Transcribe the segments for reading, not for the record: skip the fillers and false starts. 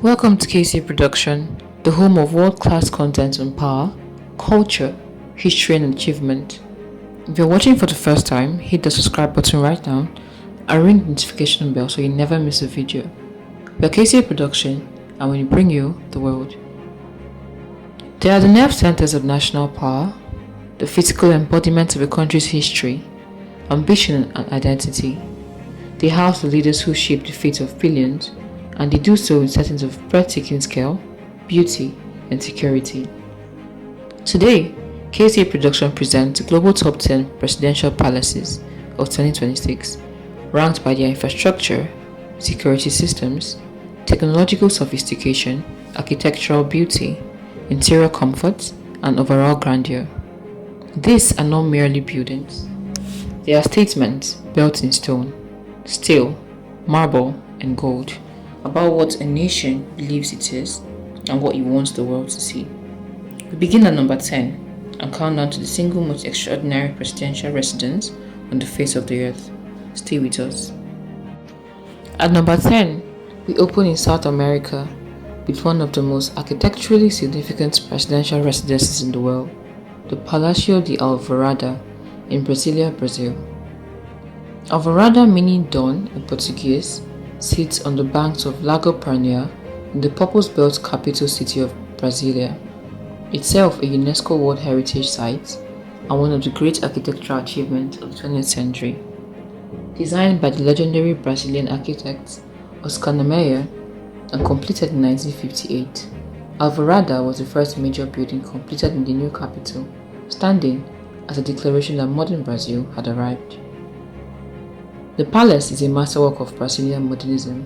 Welcome to KC Production, the home of world-class content on power, culture, history and achievement. If you're watching for the first time, hit the subscribe button right now and ring the notification bell so you never miss a video. We're KC Production and we bring you the world. They are the nerve centers of national power, the physical embodiment of a country's history, ambition and identity. They house the leaders who shape the fate of billions, and they do so in settings of breathtaking scale, beauty, and security. Today, KCA Production presents Global Top 10 Presidential Palaces of 2026, ranked by their infrastructure, security systems, technological sophistication, architectural beauty, interior comfort, and overall grandeur. These are not merely buildings. They are statements built in stone, steel, marble, and gold about what a nation believes it is and what it wants the world to see. We begin at number 10 and count down to the single most extraordinary presidential residence on the face of the earth. Stay with us. At number 10, we open in South America with one of the most architecturally significant presidential residences in the world, the Palacio de Alvorada in Brasilia, Brazil. Alvorada, meaning dawn in Portuguese, sits on the banks of Lago Paranoá in the purpose-built capital city of Brasilia, itself a UNESCO World Heritage Site and one of the great architectural achievements of the 20th century. Designed by the legendary Brazilian architect Oscar Niemeyer and completed in 1958, Alvorada was the first major building completed in the new capital, standing as a declaration that modern Brazil had arrived. The palace is a masterwork of Brazilian modernism.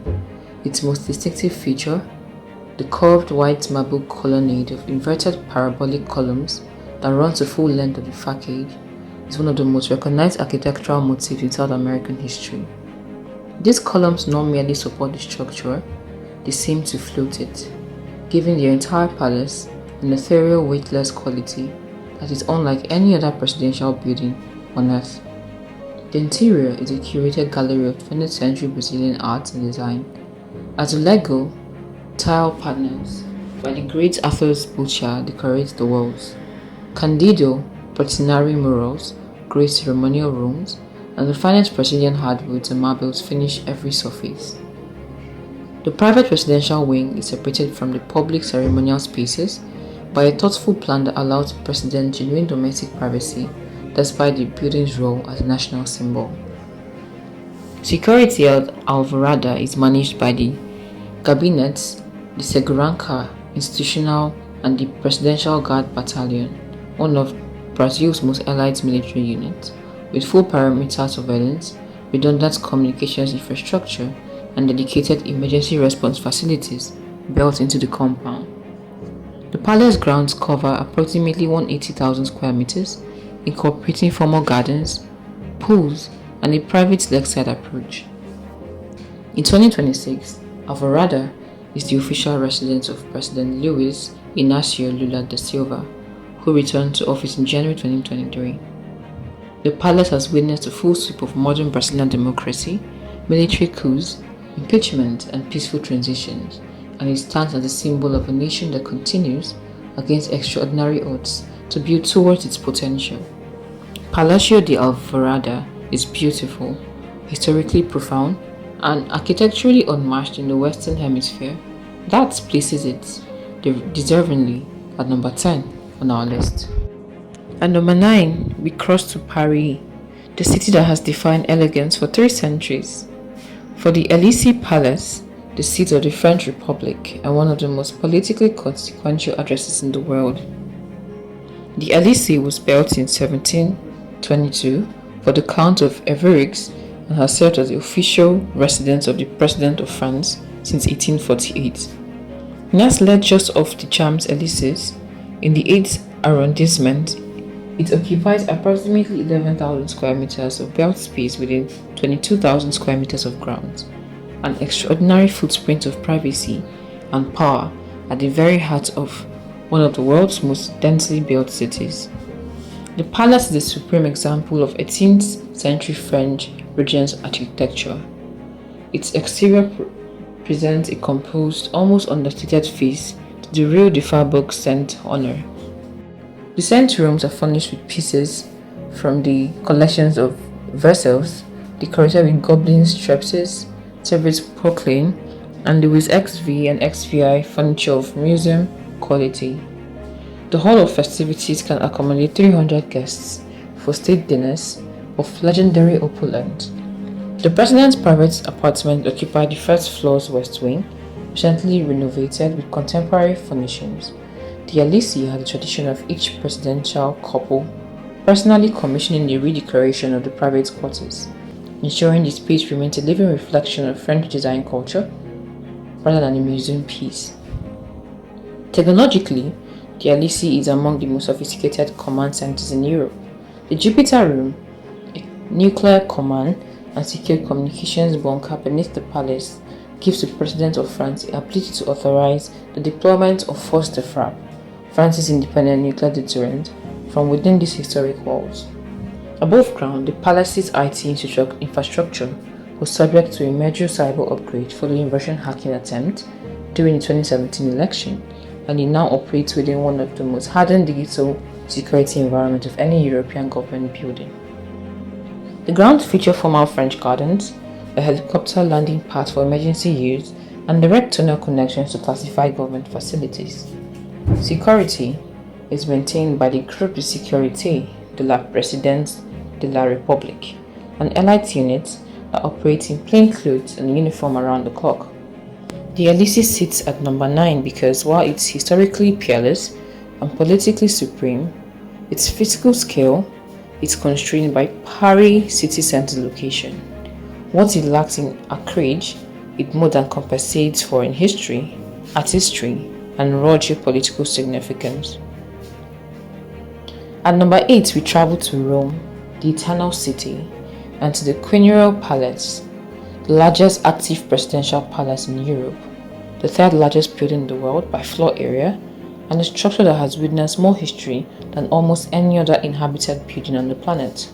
Its most distinctive feature, the curved white marble colonnade of inverted parabolic columns that runs the full length of the facade, is one of the most recognized architectural motifs in South American history. These columns not merely support the structure, they seem to float it, giving the entire palace an ethereal, weightless quality that is unlike any other presidential building on earth. The interior is a curated gallery of 20th century Brazilian art and design. Azulejo tile panels by the great Athos Boucher decorate the walls. Candido Portinari murals grace ceremonial rooms, and the finest Brazilian hardwoods and marbles finish every surface. The private residential wing is separated from the public ceremonial spaces by a thoughtful plan that allows the president genuine domestic privacy despite the building's role as a national symbol. Security at Alvorada is managed by the Gabinetes de Segurança Institucional and the Presidential Guard Battalion, one of Brazil's most elite military units, with full perimeter surveillance, redundant communications infrastructure, and dedicated emergency response facilities built into the compound. The palace grounds cover approximately 180,000 square meters, incorporating formal gardens, pools, and a private lakeside approach. In 2026, Alvorada is the official residence of President Luiz Inácio Lula da Silva, who returned to office in January 2023. The palace has witnessed a full sweep of modern Brazilian democracy, military coups, impeachment, and peaceful transitions, and it stands as a symbol of a nation that continues, against extraordinary odds, to build towards its potential. Palacio de Alvorada is beautiful, historically profound, and architecturally unmatched in the Western Hemisphere. That places it deservingly at number 10 on our list. At number 9, we cross to Paris, the city that has defined elegance for 3 centuries. For the Élysée Palace, the seat of the French Republic and one of the most politically consequential addresses in the world. The Élysée was built in 1722 for the Count of Évreux and has served as the official residence of the President of France since 1848. Now led just off the Champs-Élysées, in the 8th arrondissement, it occupies approximately 11,000 square meters of built space within 22,000 square meters of grounds, an extraordinary footprint of privacy and power at the very heart of one of the world's most densely built cities. The palace is a supreme example of 18th century French Renaissance architecture. Its exterior presents a composed, almost understated face to the real Defarburg St. Honor. The St. rooms are furnished with pieces from the collections of Versailles, decorated with goblins, trapezes, Tevez porcelain, and Louis XV and XVI furniture of museum quality. The hall of festivities can accommodate 300 guests for state dinners of legendary opulence. The president's private apartment occupied the first floor's west wing, recently renovated with contemporary furnishings. The Elysee had the tradition of each presidential couple personally commissioning the redecoration of the private quarters, ensuring the space remains a living reflection of French design culture rather than a museum piece. Technologically, the Elysee is among the most sophisticated command centers in Europe. The Jupiter Room, a nuclear command and secure communications bunker beneath the palace, gives the President of France the ability to authorize the deployment of Force de Frappe, France's independent nuclear deterrent, from within these historic walls. Above ground, the palace's IT infrastructure was subject to a major cyber upgrade following Russian hacking attempt during the 2017 election, and it now operates within one of the most hardened digital security environments of any European government building. The grounds feature formal French gardens, a helicopter landing pad for emergency use, and direct tunnel connections to classified government facilities. Security is maintained by the Groupe de Sécurité de la Présidence de la République, an elite unit that operates in plain clothes and uniform around the clock. The Elysee sits at number 9 because while it's historically peerless and politically supreme, its physical scale is constrained by Paris city center location. What it lacks in acreage, it more than compensates for in history, artistry, and raw geopolitical significance. At number 8, we travel to Rome, the Eternal City, and to the Quirinal Palace, the largest active presidential palace in Europe, the third largest building in the world by floor area, and a structure that has witnessed more history than almost any other inhabited building on the planet.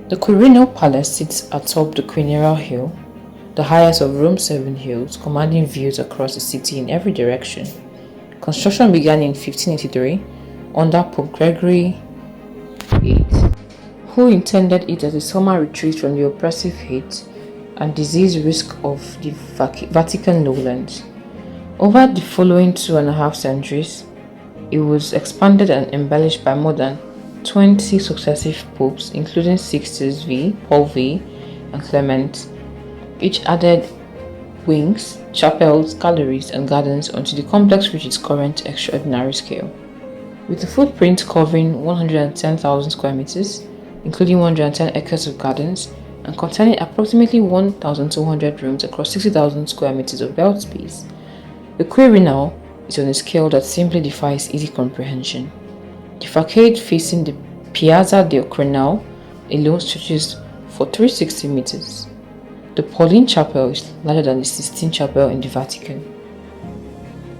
The Quirinal Palace sits atop the Quirinal Hill, the highest of Rome's 7 hills, commanding views across the city in every direction. Construction began in 1583 under Pope Gregory VIII, who intended it as a summer retreat from the oppressive heat and disease risk of the Vatican lowlands. Over the following 2.5 centuries, it was expanded and embellished by more than 20 successive popes, including Sixtus V, Paul V, and Clement. Each added wings, chapels, galleries, and gardens until the complex reached its current extraordinary scale. With a footprint covering 110,000 square meters, including 110 acres of gardens, and containing approximately 1,200 rooms across 60,000 square meters of belt space, the Quirinal is on a scale that simply defies easy comprehension. The facade facing the Piazza del Quirinal alone stretches for 360 meters. The Pauline Chapel is larger than the Sistine Chapel in the Vatican.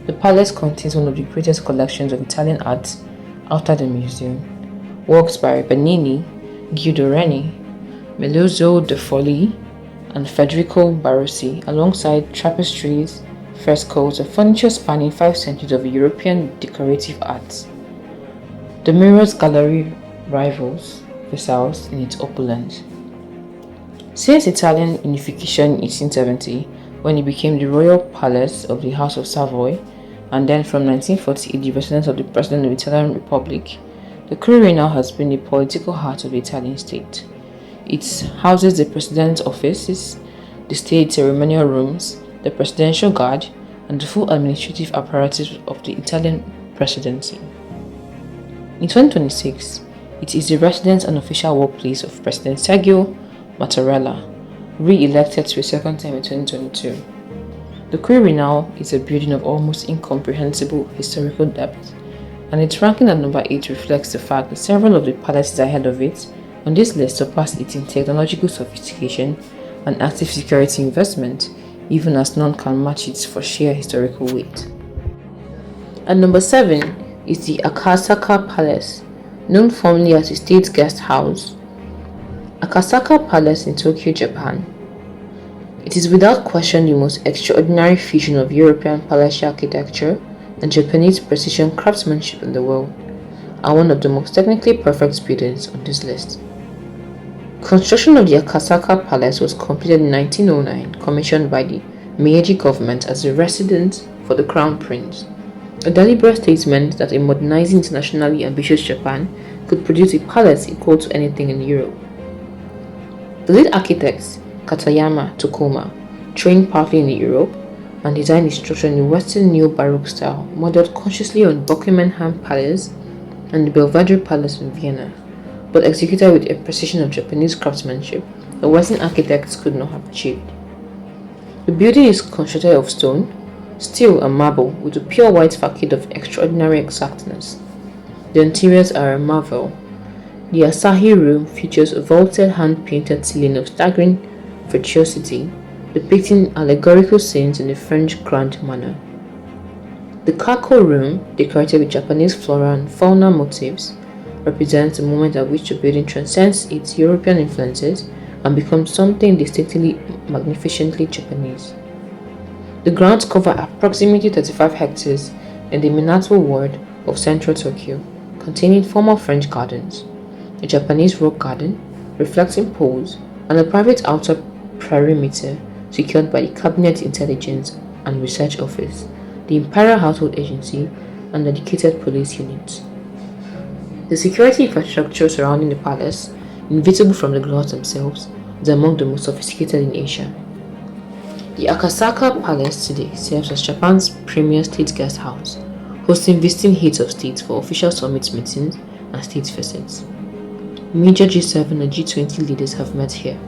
The palace contains one of the greatest collections of Italian art outside the museum. Works by Bernini, Guido Reni, Melozzo de Forlì, and Federico Barossi, alongside tapestries, frescoes, and furniture spanning 5 centuries of European decorative art. The Mirrors Gallery rivals Versailles in its opulence. Since Italian unification in 1870, when it became the royal palace of the House of Savoy, and then from 1948 the residence of the President of the Italian Republic, the Quirinal has been the political heart of the Italian state. It houses the President's offices, the state ceremonial rooms, the Presidential Guard, and the full administrative apparatus of the Italian presidency. In 2026, it is the residence and official workplace of President Sergio Mattarella, re-elected to a second term in 2022. The Quirinal is a building of almost incomprehensible historical depth, and its ranking at number 8 reflects the fact that several of the palaces ahead of it on this list surpass it in technological sophistication and active security investment, even as none can match it for sheer historical weight. At number 7 is the Akasaka Palace, known formerly as the State Guest House. Akasaka Palace in Tokyo, Japan. It is without question the most extraordinary fusion of European palatial architecture and Japanese precision craftsmanship in the world, and one of the most technically perfect buildings on this list. Construction of the Akasaka Palace was completed in 1909, commissioned by the Meiji government as a residence for the Crown Prince, a deliberate statement that a modernizing internationally ambitious Japan could produce a palace equal to anything in Europe. The lead architects, Katayama Tokuma, trained partly in Europe and designed his structure in the Western Neo-Baroque style, modeled consciously on Buckingham Palace and the Belvedere Palace in Vienna, but executed with a precision of Japanese craftsmanship that Western architects could not have achieved. The building is constructed of stone, steel, and marble with a pure white facade of extraordinary exactness. The interiors are a marvel. The Asahi Room features a vaulted hand-painted ceiling of staggering virtuosity, depicting allegorical scenes in the French grand manner. The Kako Room, decorated with Japanese flora and fauna motifs, represents the moment at which the building transcends its European influences and becomes something distinctly magnificently Japanese. The grounds cover approximately 35 hectares in the Minato ward of central Tokyo, containing former French gardens, a Japanese rock garden, reflecting pools, and a private outer perimeter secured by the Cabinet Intelligence and Research Office, the Imperial Household Agency, and dedicated police units. The security infrastructure surrounding the palace, invisible from the grounds themselves, is among the most sophisticated in Asia. The Akasaka Palace today serves as Japan's premier state guest house, hosting visiting heads of state for official summit meetings and state visits. Major G7 and G20 leaders have met here.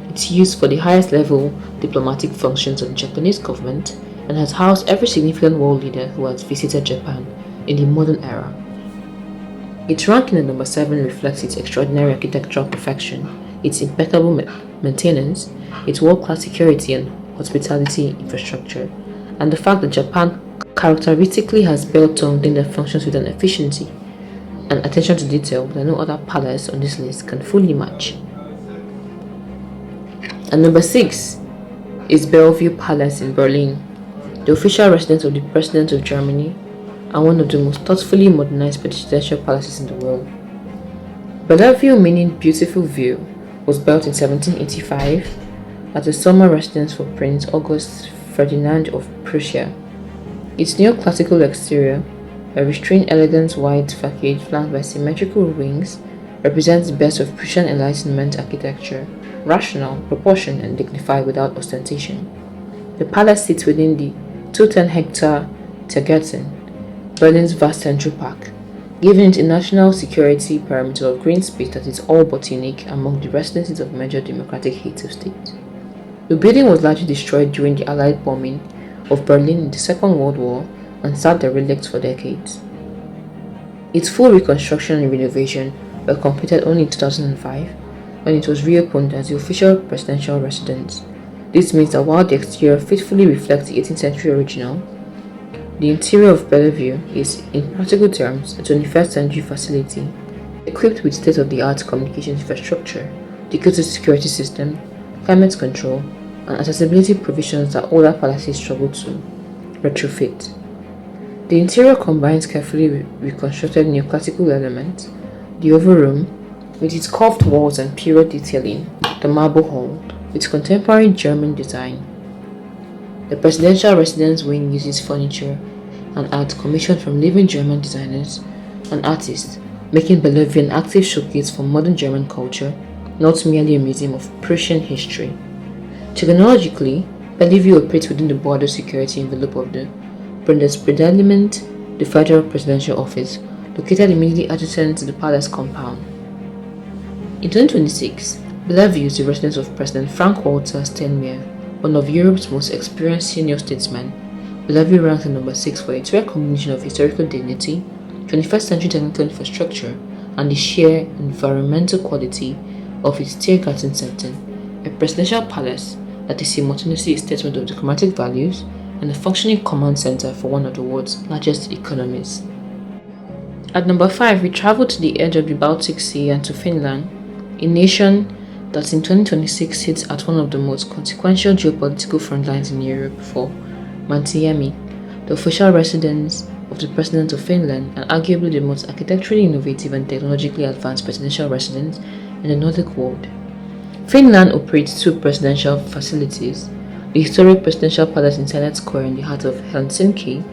It's used for the highest level diplomatic functions of the Japanese government and has housed every significant world leader who has visited Japan in the modern era. Its ranking at number 7 reflects its extraordinary architectural perfection, its impeccable maintenance, its world-class security and hospitality infrastructure, and the fact that Japan characteristically has bell-tongued their functions with an efficiency and attention to detail that no other palace on this list can fully match. At number 6 is Bellevue Palace in Berlin, the official residence of the President of Germany and one of the most thoughtfully modernized presidential palaces in the world. Bellevue, meaning beautiful view, was built in 1785 as a summer residence for Prince August Ferdinand of Prussia. Its neoclassical exterior, a restrained elegant wide facade flanked by symmetrical wings, represents the best of Prussian Enlightenment architecture, rational, proportioned, and dignified without ostentation. The palace sits within the 210-hectare Tiergarten, Berlin's vast central park, giving it a national security perimeter of green space that is all but unique among the residences of major democratic heads of state. The building was largely destroyed during the Allied bombing of Berlin in the Second World War and sat derelict for decades. Its full reconstruction and renovation were completed only in 2005 when it was reopened as the official presidential residence. This means that while the exterior faithfully reflects the 18th century original, the interior of Bellevue is, in practical terms, a 21st century facility, equipped with state-of-the-art communications infrastructure, decoded security system, climate control, and accessibility provisions that older palaces struggle to retrofit. The interior combines carefully reconstructed neoclassical elements, the oval room, with its curved walls and period detailing, the marble hall, with contemporary German design. The presidential residence wing uses furniture and art commissioned from living German designers and artists, making Bellevue an active showcase for modern German culture, not merely a museum of Prussian history. Technologically, Bellevue operates within the border security envelope of the Bundespräsidialamt, the federal presidential office, located immediately adjacent to the palace compound. In 2026, Bellevue is the residence of President Frank-Walter Steinmeier, one of Europe's most experienced senior statesmen. Bellevue ranks at number 6 for its rare combination of historical dignity, 21st century technical infrastructure, and the sheer environmental quality of its Tiergarten setting, a presidential palace that is simultaneously a statement of diplomatic values and a functioning command center for one of the world's largest economies. At number 5, we travel to the edge of the Baltic Sea and to Finland, a nation that in 2026 sits at one of the most consequential geopolitical front lines in Europe for Mantiemi, the official residence of the President of Finland and arguably the most architecturally innovative and technologically advanced presidential residence in the Nordic world. Finland operates two presidential facilities: the historic Presidential Palace in Senate Square in the heart of Helsinki,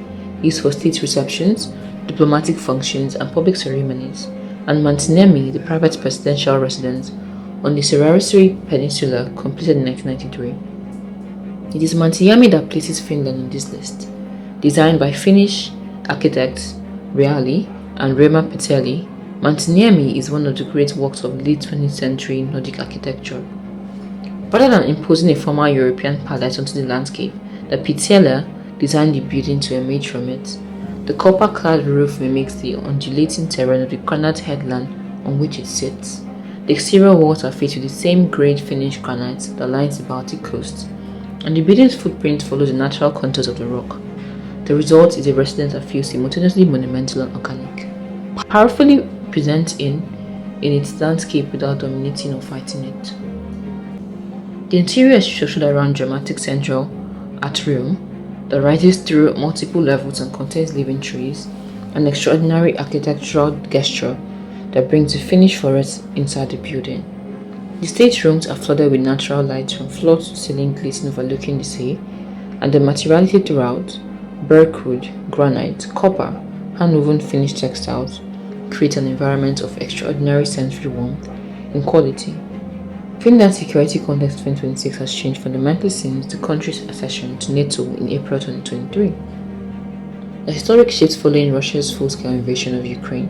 used for state receptions, diplomatic functions, and public ceremonies, and Mantiniemi, the private presidential residence on the Saaristori Peninsula, completed in 1993. It is Mantiniemi that places Finland on this list. Designed by Finnish architects Reali and Reima Petteli, Mantiniemi is one of the great works of late 20th century Nordic architecture. Rather than imposing a former European palace onto the landscape, the Petteli designed the building to emerge from it. The copper-clad roof mimics the undulating terrain of the granite headland on which it sits. The exterior walls are faced with the same grade Finnish granite that lines the Baltic coast, and the building's footprint follows the natural contours of the rock. The result is a residence that feels simultaneously monumental and organic, powerfully present in its landscape without dominating or fighting it. The interior is structured around dramatic central atrium that rises through multiple levels and contains living trees, an extraordinary architectural gesture that brings the Finnish forest inside the building. The staterooms are flooded with natural light from floor to ceiling glazing overlooking the sea, and the materiality throughout, birchwood, granite, copper, hand-woven Finnish textiles, create an environment of extraordinary sensory warmth and quality. Finland's security context in 2026 has changed fundamentally since the country's accession to NATO in April 2023. A historic shift following Russia's full-scale invasion of Ukraine.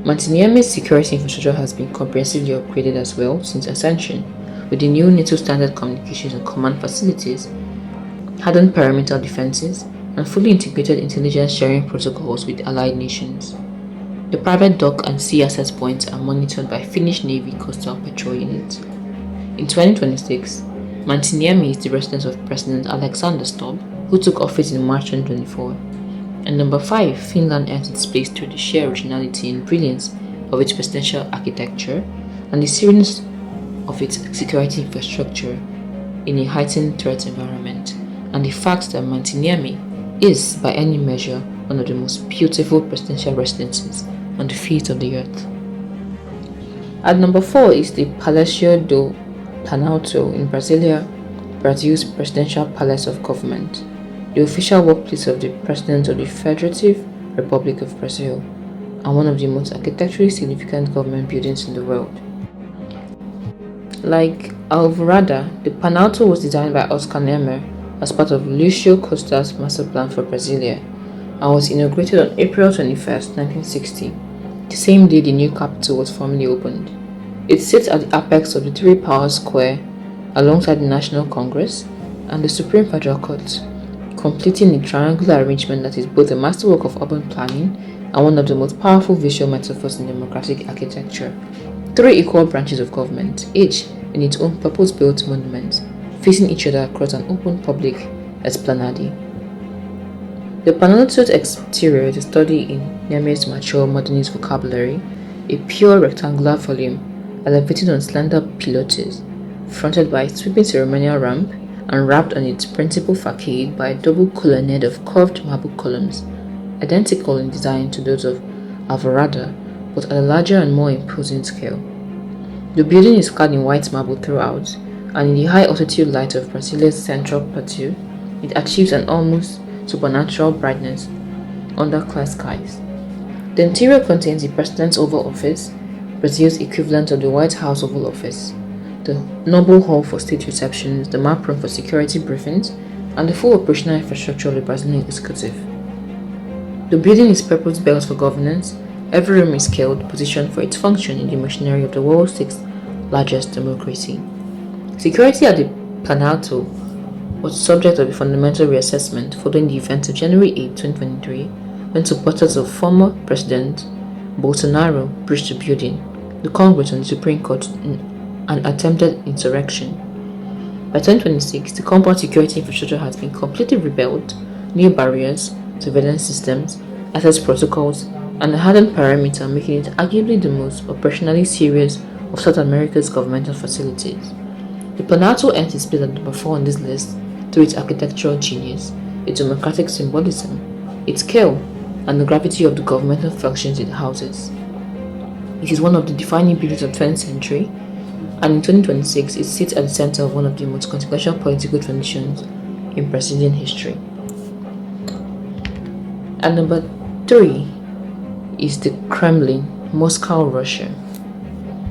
Mantiniemi's security infrastructure has been comprehensively upgraded as well since ascension, with the new NATO standard communications and command facilities, hardened perimeter defenses, and fully integrated intelligence sharing protocols with allied nations. The private dock and sea access points are monitored by Finnish Navy coastal patrol units. In 2026, Mantiniemi is the residence of President Alexander Stubb, who took office in March 2024. And number 5, Finland earns its place through the sheer originality and brilliance of its presidential architecture and the seriousness of its security infrastructure in a heightened threat environment, and the fact that Mantiniemi is, by any measure, one of the most beautiful presidential residences on the face of the earth. At number 4 is the Palácio do Planalto in Brasilia, Brazil's presidential palace of government, the official workplace of the President of the Federative Republic of Brazil, and one of the most architecturally significant government buildings in the world. Like Alvorada, the Planalto was designed by Oscar Niemeyer as part of Lúcio Costa's master plan for Brasilia and was inaugurated on April 21, 1960, the same day the new capital was formally opened. It sits at the apex of the Three Powers Square alongside the National Congress and the Supreme Federal Court, completing a triangular arrangement that is both a masterwork of urban planning and one of the most powerful visual metaphors in democratic architecture. 3 equal branches of government, each in its own purpose-built monument, facing each other across an open public esplanade. The Planalto's exterior is a study in Niemeyer's mature modernist vocabulary, a pure rectangular volume elevated on slender pilotis, fronted by a sweeping ceremonial ramp and wrapped on its principal facade by a double colonnade of curved marble columns, identical in design to those of Alvorada, but at a larger and more imposing scale. The building is clad in white marble throughout, and in the high altitude light of Brasilia's central plateau, it achieves an almost supernatural brightness under clear skies. The interior contains the President's Oval Office, Brazil's equivalent of the White House Oval Office, the Noble Hall for state receptions, the map room for security briefings, and the full operational infrastructure of the Brazilian executive. The building is purpose-built for governance. Every room is scaled, positioned for its function in the machinery of the world's 6th largest democracy. Security at the Planalto was the subject of a fundamental reassessment following the events of January 8, 2023, when supporters of former President Bolsonaro breached the building, the Congress, and the Supreme Court in an attempted insurrection. By 2026, the compound security infrastructure has been completely rebuilt. New barriers, surveillance systems, access protocols, and a hardened perimeter, making it arguably the most operationally serious of South America's governmental facilities. The Planalto earns its place at number 4 on this list through its architectural genius, its democratic symbolism, its scale, and the gravity of the governmental functions it houses. It is one of the defining buildings of the 20th century, and in 2026 it sits at the center of one of the most consequential political transitions in Brazilian history. And number 3 is the Kremlin, Moscow, Russia.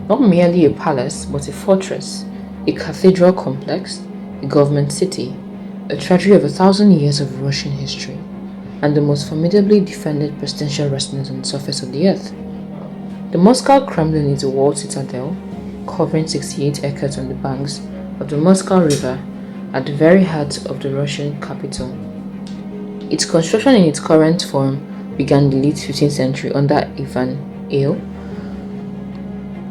Not merely a palace, but a fortress, a cathedral complex, a government city, a treasury of 1,000 years of Russian history, and the most formidably defended presidential residence on the surface of the earth. The Moscow Kremlin is a walled citadel covering 68 acres on the banks of the Moscow River at the very heart of the Russian capital. Its construction in its current form began in the late 15th century under Ivan Eyl,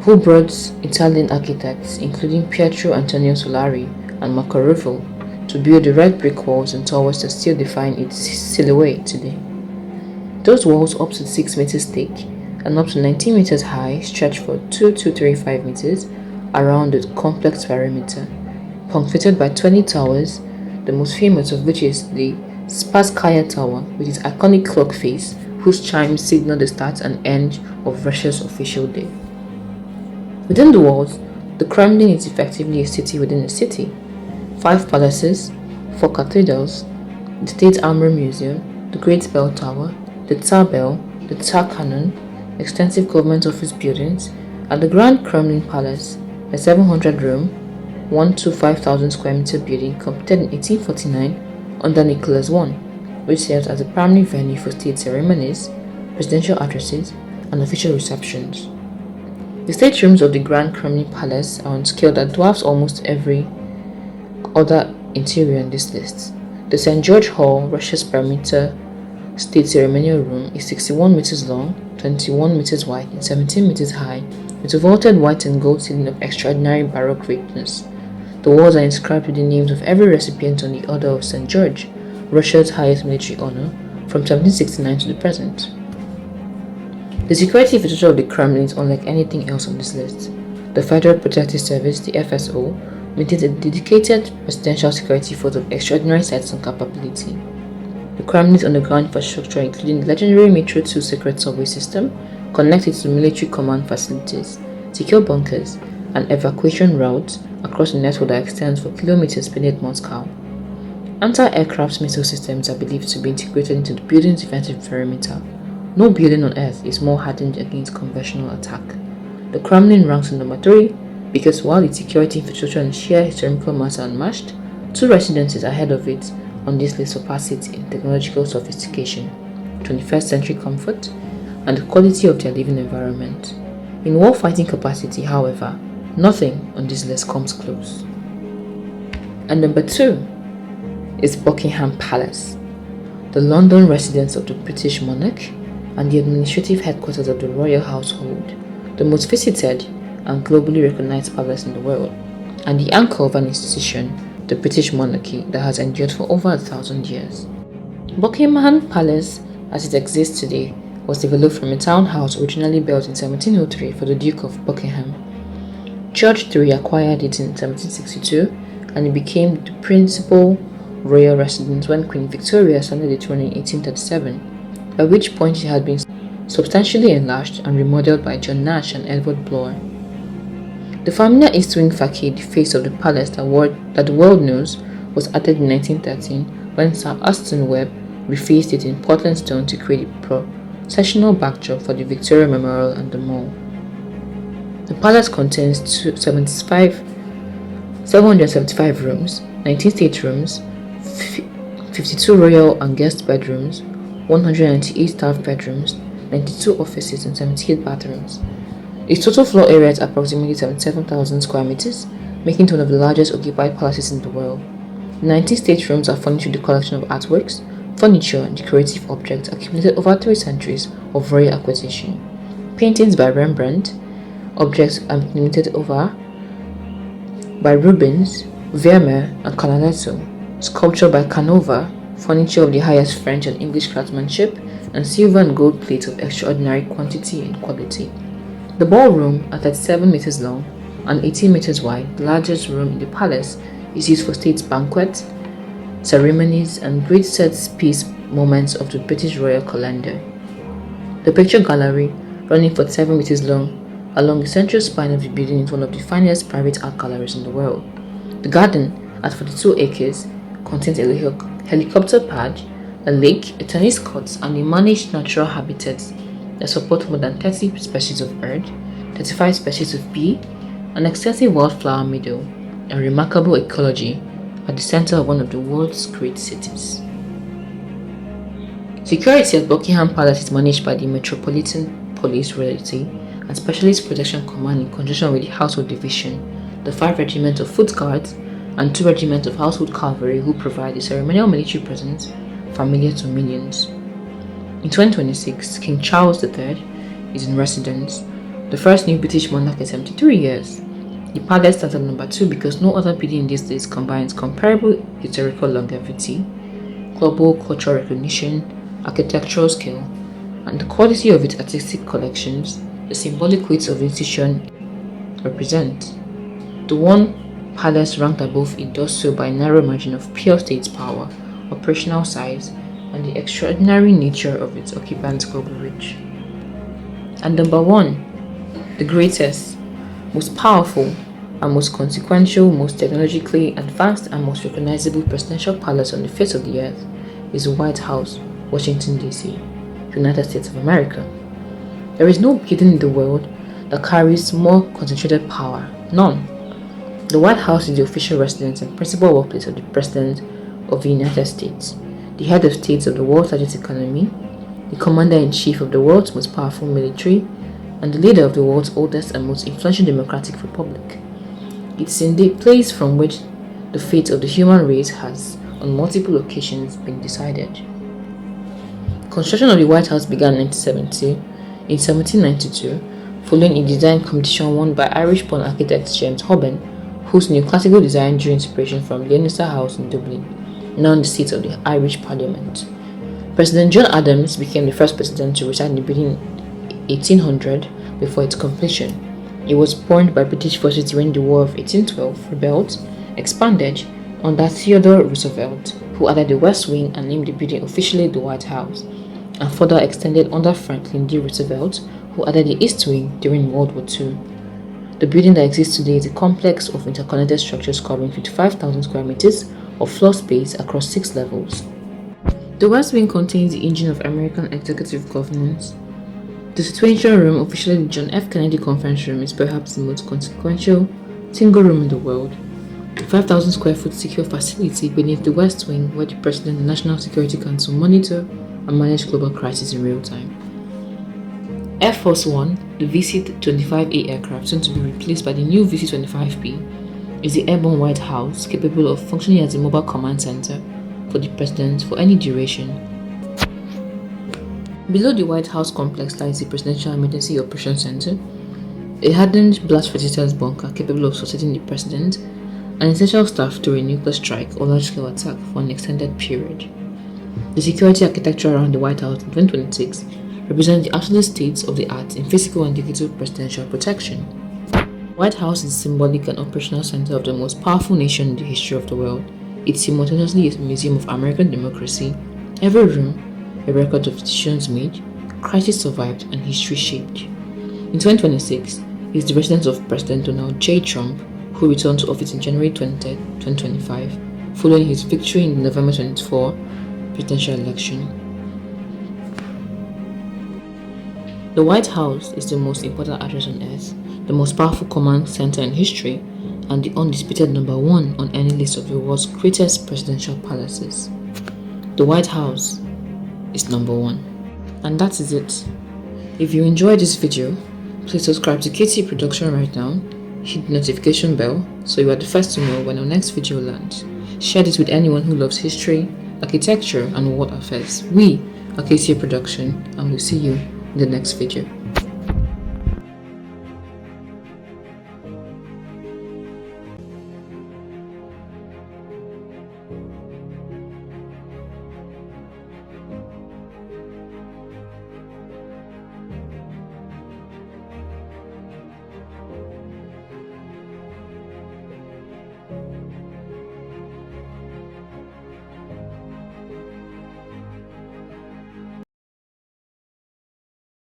who brought Italian architects including Pietro Antonio Solari and Marco Ruffalo to build the red brick walls and towers that still define its silhouette today. Those walls, up to 6 meters thick and up to 19 meters high, stretch for 2,235 meters around the complex perimeter, punctuated by 20 towers, the most famous of which is the Spasskaya Tower with its iconic clock face whose chimes signal the start and end of Russia's official day. Within the walls, the Kremlin is effectively a city within a city. 5 palaces, 4 cathedrals, the State Armory Museum, the Great Bell Tower, the Tsar Bell, the Tsar Cannon, extensive government office buildings, and the Grand Kremlin Palace, a 700-room, 125,000 square meter building completed in 1849 under Nicholas I, which serves as the primary venue for state ceremonies, presidential addresses, and official receptions. The state rooms of the Grand Kremlin Palace are on scale that dwarfs almost every other interior on this list. The St. George Hall, Russia's perimeter state ceremonial room, is 61 meters long, 21 meters wide, and 17 meters high, with a vaulted white and gold ceiling of extraordinary Baroque greatness. The walls are inscribed with the names of every recipient on the Order of St. George, Russia's highest military honor, from 1769 to the present. The security infrastructure of the Kremlin is unlike anything else on this list. The Federal Protective Service, the FSO, maintains a dedicated presidential security force of extraordinary size and capability. The Kremlin's underground infrastructure, including the legendary Metro 2 secret subway system, connects it to military command facilities, secure bunkers, and evacuation routes across a network that extends for kilometers beneath Moscow. Anti-aircraft missile systems are believed to be integrated into the building's defensive perimeter. No building on Earth is more hardened against conventional attack. The Kremlin ranks on number 3 because while its security infrastructure and sheer historical mass are unmatched, 2 residences ahead of it on this list surpass it in technological sophistication, 21st century comfort, and the quality of their living environment. In war-fighting capacity, however, nothing on this list comes close. And number 2 is Buckingham Palace, the London residence of the British monarch and the administrative headquarters of the royal household, the most visited and globally recognized palace in the world, and the anchor of an institution, the British monarchy, that has endured for over 1,000 years. Buckingham Palace, as it exists today, was developed from a town house originally built in 1703 for the Duke of Buckingham. George III acquired it in 1762, and it became the principal royal residence when Queen Victoria ascended the throne in 1837, at which point it had been substantially enlarged and remodeled by John Nash and Edward Bloor. The familiar East Wing facade face of the palace that the world knows was added in 1913 when Sir Aston Webb refaced it in Portland stone to create a processional backdrop for the Victoria Memorial and the Mall. The palace contains 775 rooms, 19 staterooms, 52 royal and guest bedrooms, 198 staff bedrooms, 92 offices, and 78 bathrooms. Its total floor area is approximately 77,000 square meters, making it one of the largest occupied palaces in the world. The 19 staterooms are furnished with a collection of artworks, furniture, and decorative objects accumulated over 3 centuries of royal acquisition. Paintings by Rembrandt, objects accumulated over by Rubens, Vermeer, and Canaletto, sculpture by Canova, furniture of the highest French and English craftsmanship, and silver and gold plates of extraordinary quantity and quality. The ballroom, at 37 meters long and 18 meters wide, the largest room in the palace, is used for state banquets, ceremonies, and great set-piece moments of the British royal calendar. The picture gallery, running 47 meters long, along the central spine of the building, is one of the finest private art galleries in the world. The garden, at 42 acres, contains a helicopter pad, a lake, a tennis court, and a managed natural habitat that support more than 30 species of bird, 35 species of bee, an extensive wildflower meadow, and remarkable ecology at the center of one of the world's great cities. Security at Buckingham Palace is managed by the Metropolitan Police Royalty and Specialist Protection Command in conjunction with the Household Division, the 5 regiments of Foot Guards, and 2 regiments of Household Cavalry who provide a ceremonial military presence familiar to millions. In 2026, King Charles III is in residence, the first new British monarch in 73 years. The palace stands at number 2 because no other building in these days combines comparable historical longevity, global cultural recognition, architectural skill, and the quality of its artistic collections. The symbolic weight of the institution represent. The one palace ranked above it does so by a narrow margin of pure state power, operational size, and the extraordinary nature of its occupants' global reach. And number 1, the greatest, most powerful, and most consequential, most technologically advanced, and most recognizable presidential palace on the face of the earth is the White House, Washington, D.C., United States of America. There is no building in the world that carries more concentrated power. None. The White House is the official residence and principal workplace of the President of the United States, the head of state of the world's largest economy, the commander-in-chief of the world's most powerful military, and the leader of the world's oldest and most influential democratic republic. It's in the place from which the fate of the human race has, on multiple occasions, been decided. Construction of the White House began in 1970. In 1792, following a design competition won by Irish-born architect James Hobben, whose neoclassical design drew inspiration from Leominster House in Dublin, now the seat of the Irish Parliament. President John Adams became the first president to reside in the building in 1800 before its completion. It was burned by British forces during the War of 1812, rebuilt, expanded under Theodore Roosevelt, who added the West Wing and named the building officially the White House, and further extended under Franklin D. Roosevelt, who added the East Wing during World War II. The building that exists today is a complex of interconnected structures covering 55,000 square meters of floor space across 6 levels. The West Wing contains the engine of American executive governance. The Situation Room, officially the John F. Kennedy Conference Room, is perhaps the most consequential single room in the world. The 5,000 square foot secure facility beneath the West Wing, where the President and National Security Council monitor and manage global crises in real time. Air Force One, the VC-25A aircraft, soon to be replaced by the new VC-25B, is the airborne White House capable of functioning as a mobile command center for the President for any duration. Below the White House complex lies the Presidential Emergency Operations Center, a hardened blast resistance bunker capable of supporting the President and essential staff during a nuclear strike or large-scale attack for an extended period. The security architecture around the White House in 2026 represents the absolute state of the art in physical and digital presidential protection. White House is the symbolic and operational center of the most powerful nation in the history of the world. It's simultaneously a museum of American democracy. Every room, a record of decisions made, crises survived, and history shaped. In 2026, it's the residence of President Donald J. Trump, who returned to office in January 20, 2025, following his victory in the November 24 presidential election. The White House is the most important address on earth, the most powerful command center in history, and the undisputed number 1 on any list of the world's greatest presidential palaces. The White House is number 1. And that is it. If you enjoyed this video, please subscribe to KT Production right now, hit the notification bell so you are the first to know when our next video lands. Share this with anyone who loves history, architecture, and world affairs. We are KT Production, and we'll see you in the next video.